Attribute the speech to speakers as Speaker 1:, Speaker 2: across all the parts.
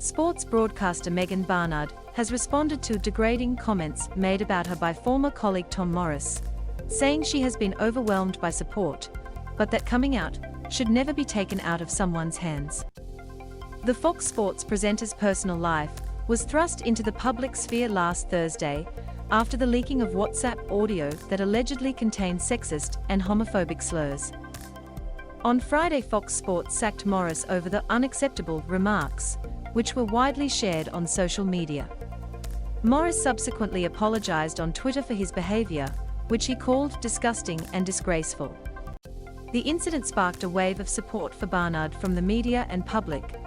Speaker 1: Sports broadcaster Megan Barnard has responded to degrading comments made about her by former colleague Tom Morris, saying she has been overwhelmed by support, but that coming out should never be taken out of someone's hands. The Fox Sports presenter's personal life was thrust into the public sphere last Thursday after the leaking of WhatsApp audio that allegedly contained sexist and homophobic slurs. On Friday, Fox Sports sacked Morris over the unacceptable remarks, which were widely shared on social media. Morris subsequently apologized on Twitter for his behavior, which he called disgusting and disgraceful. The incident sparked a wave of support for Barnard from the media and public,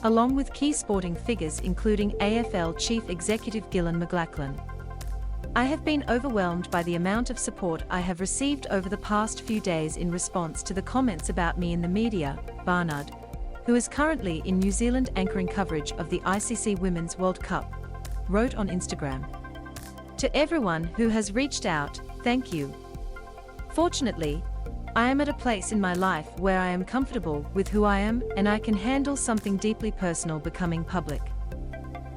Speaker 1: along with key sporting figures including AFL Chief Executive Geelong McLachlan. "I have been overwhelmed by the amount of support I have received over the past few days in response to the comments about me in the media," Barnard, who is currently in New Zealand anchoring coverage of the ICC Women's World Cup, wrote on Instagram. "To everyone who has reached out, thank you. Fortunately, I am at a place in my life where I am comfortable with who I am and I can handle something deeply personal becoming public.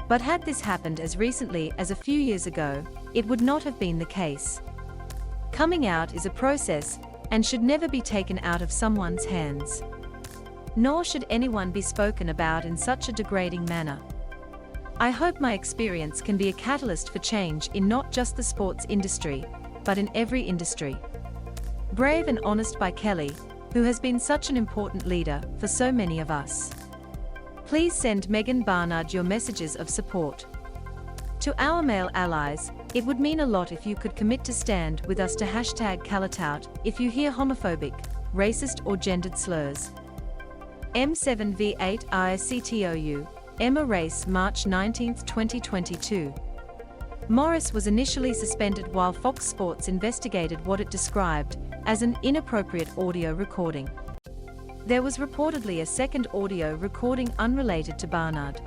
Speaker 1: But had this happened as recently as a few years ago, it would not have been the case. Coming out is a process and should never be taken out of someone's hands. Nor should anyone be spoken about in such a degrading manner. I hope my experience can be a catalyst for change in not just the sports industry, but in every industry." Brave and honest by Kelly, who has been such an important leader for so many of us. Please send Megan Barnard your messages of support. To our male allies, it would mean a lot if you could commit to stand with us to #CallItOut if you hear homophobic, racist or gendered slurs. M7V8ICTOU, Emma Race, March 19, 2022. Morris was initially suspended while Fox Sports investigated what it described as an inappropriate audio recording. There was reportedly a second audio recording unrelated to Barnard.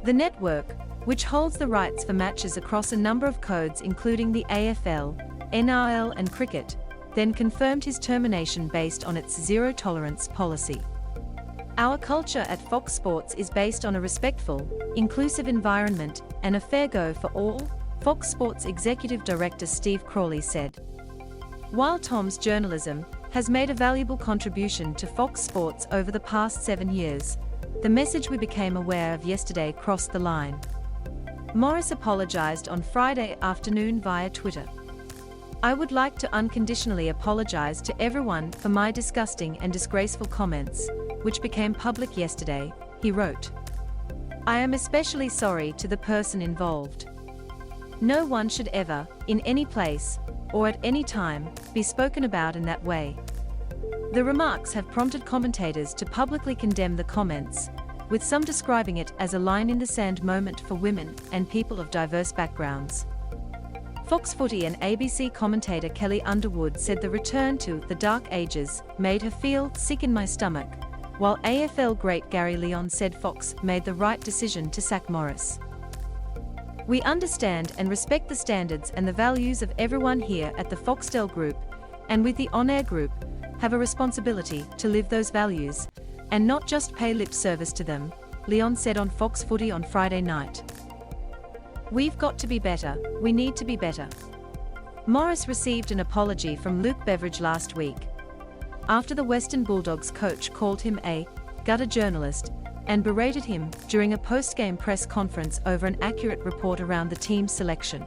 Speaker 1: The network, which holds the rights for matches across a number of codes including the AFL, NRL and cricket, then confirmed his termination based on its zero-tolerance policy. "Our culture at Fox Sports is based on a respectful, inclusive environment and a fair go for all," Fox Sports Executive Director Steve Crawley said. While Tom's journalism has made a valuable contribution to Fox Sports over the past 7 years, the message we became aware of yesterday crossed the line. Morris apologized on Friday afternoon via Twitter. "I would like to unconditionally apologize to everyone for my disgusting and disgraceful comments, which became public yesterday," he wrote. "I am especially sorry to the person involved. No one should ever, in any place, or at any time, be spoken about in that way." The remarks have prompted commentators to publicly condemn the comments, with some describing it as a line-in-the-sand moment for women and people of diverse backgrounds. Fox Footy and ABC commentator Kelly Underwood said the return to the dark ages made her feel sick in my stomach, while AFL great Gary Leon said Fox made the right decision to sack Morris. "We understand and respect the standards and the values of everyone here at the Foxtel Group, and with the on-air group, have a responsibility to live those values, and not just pay lip service to them," Leon said on Fox Footy on Friday night. "We've got to be better, we need to be better." Morris received an apology from Luke Beveridge last week, after the Western Bulldogs coach called him a gutter journalist and berated him during a post-game press conference over an accurate report around the team's selection.